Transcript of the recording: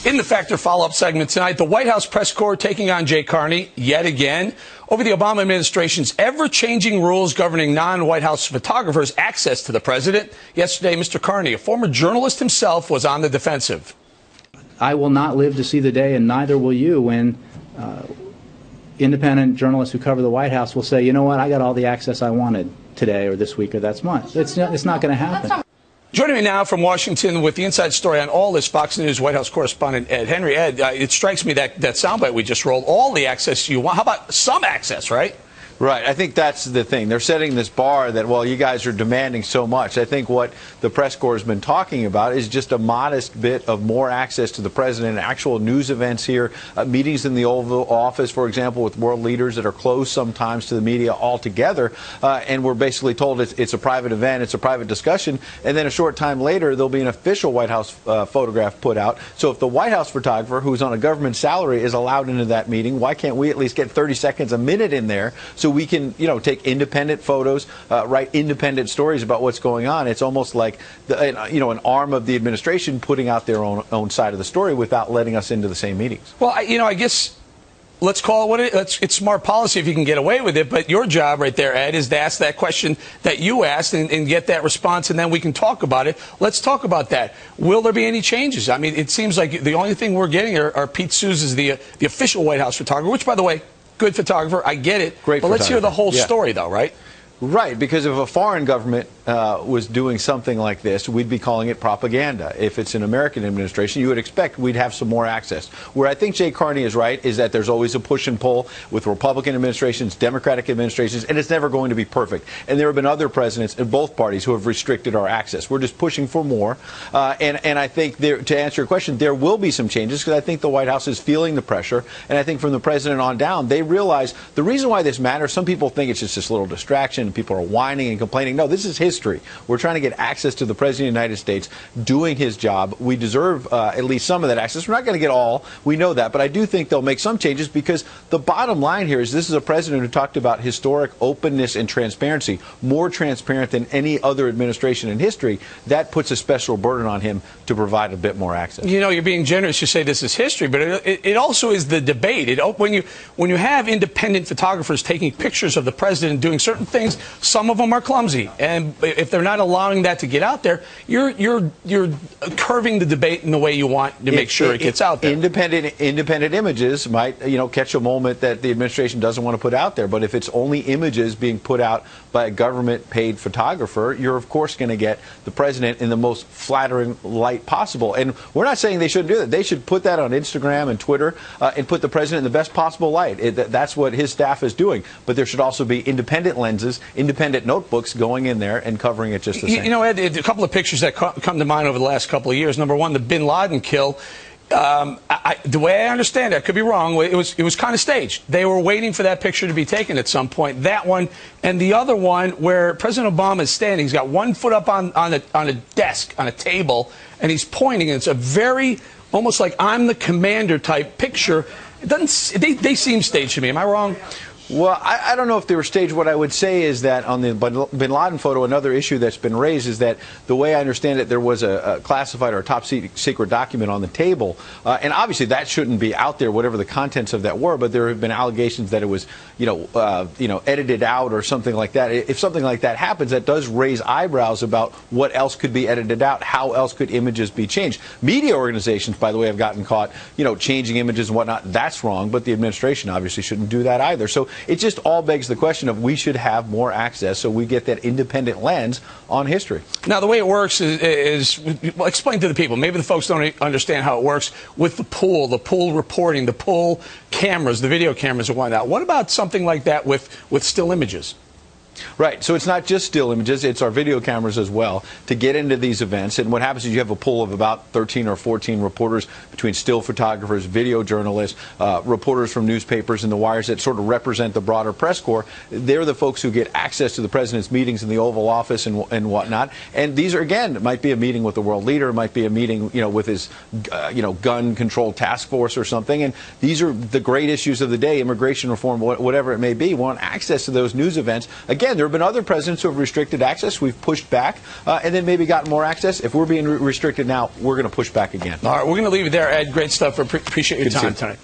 In the Factor follow-up segment tonight, the White House press corps taking on Carney yet again over the Obama administration's ever-changing rules governing non-White House photographers' access to the president. Yesterday, Mr. Carney, a former journalist himself, was on the defensive. I will not live to see the day, and neither will you, when independent journalists who cover the White House will say, you know what, I got all the access I wanted today or this week or that month. It's not going to happen. Joining me now from Washington with the inside story on all this, Fox News White House correspondent Ed Henry. Ed, it strikes me that soundbite we just rolled, all the access you want. How about some access, right? Right. I think that's the thing. They're setting this bar that, well, you guys are demanding so much. I think what the press corps has been talking about is just a modest bit of more access to the president, actual news events here, meetings in the Oval Office, for example, with world leaders that are closed sometimes to the media altogether. And we're basically told it's a private event, it's a private discussion. And then a short time later, there'll be an official White House photograph put out. So if the White House photographer, who's on a government salary, is allowed into that meeting, why can't we at least get 30 seconds, a minute in there so we can, take independent photos, write independent stories about what's going on? It's almost like, an arm of the administration putting out their own side of the story without letting us into the same meetings. Well, I guess let's call it what it is. It's smart policy if you can get away with it. But your job right there, Ed, is to ask that question that you asked and get that response, and then we can talk about it. Let's talk about that. Will there be any changes? I mean, it seems like the only thing we're getting are Pete Souza's the official White House photographer, which, by the way, good photographer. I get it. Great. But let's hear the whole story, though, right? Right, because if a foreign government was doing something like this, we'd be calling it propaganda. If it's an American administration, you would expect we'd have some more access. Where I think Carney is right is that there's always a push and pull with Republican administrations, Democratic administrations, and it's never going to be perfect. And there have been other presidents in both parties who have restricted our access. We're just pushing for more. And I think, to answer your question, there will be some changes because I think the White House is feeling the pressure. And I think from the president on down, they realize the reason why this matters, some people think it's just this little distraction. People are whining and complaining. No, this is history. We're trying to get access to the President of the United States doing his job. We deserve at least some of that access. We're not going to get all. We know that. But I do think they'll make some changes because the bottom line here is this is a president who talked about historic openness and transparency, more transparent than any other administration in history. That puts a special burden on him to provide a bit more access. You're being generous. You say this is history, but it also is the debate. When you have independent photographers taking pictures of the president doing certain things, some of them are clumsy, and if they're not allowing that to get out there, you're curving the debate in the way you want to make sure it gets out there. Independent images might catch a moment that the administration doesn't want to put out there, but if it's only images being put out by a government-paid photographer, you're of course going to get the president in the most flattering light possible. And we're not saying they shouldn't do that. They should put that on Instagram and Twitter and put the president in the best possible light. That's what his staff is doing. But there should also be independent lenses, independent notebooks going in there and covering it just the same. Ed, a couple of pictures that come to mind over the last couple of years. Number one, the bin Laden kill. The way I understand it, I could be wrong, it was kind of staged. They were waiting for that picture to be taken at some point. That one, and the other one where President Obama is standing. He's got one foot up on a desk, on a table, and he's pointing. And it's a very, almost like I'm the commander type picture. It doesn't. They seem staged to me. Am I wrong? Well, I don't know if they were staged. What I would say is that on the bin Laden photo, another issue that's been raised is that the way I understand it, there was a classified or a top secret document on the table. And obviously that shouldn't be out there, whatever the contents of that were. But there have been allegations that it was, edited out or something like that. If something like that happens, that does raise eyebrows about what else could be edited out. How else could images be changed? Media organizations, by the way, have gotten caught, changing images and whatnot. That's wrong. But the administration obviously shouldn't do that either. So it just all begs the question of we should have more access so we get that independent lens on history. Now, the way it works is well, explain to the people. Maybe the folks don't understand how it works with the pool reporting, the pool cameras, the video cameras and whatnot. What about something like that with still images? Right. So it's not just still images, it's our video cameras as well to get into these events. And what happens is you have a pool of about 13 or 14 reporters between still photographers, video journalists, reporters from newspapers and the wires that sort of represent the broader press corps. They're the folks who get access to the president's meetings in the Oval Office and whatnot. And these are, again, it might be a meeting with the world leader, it might be a meeting, with his, gun control task force or something. And these are the great issues of the day, immigration reform, whatever it may be. We want access to those news events. Again, again, there have been other presidents who have restricted access. We've pushed back and then maybe gotten more access. If we're being restricted now, we're going to push back again. All right, we're going to leave it there, Ed. Great stuff. Appreciate your time tonight.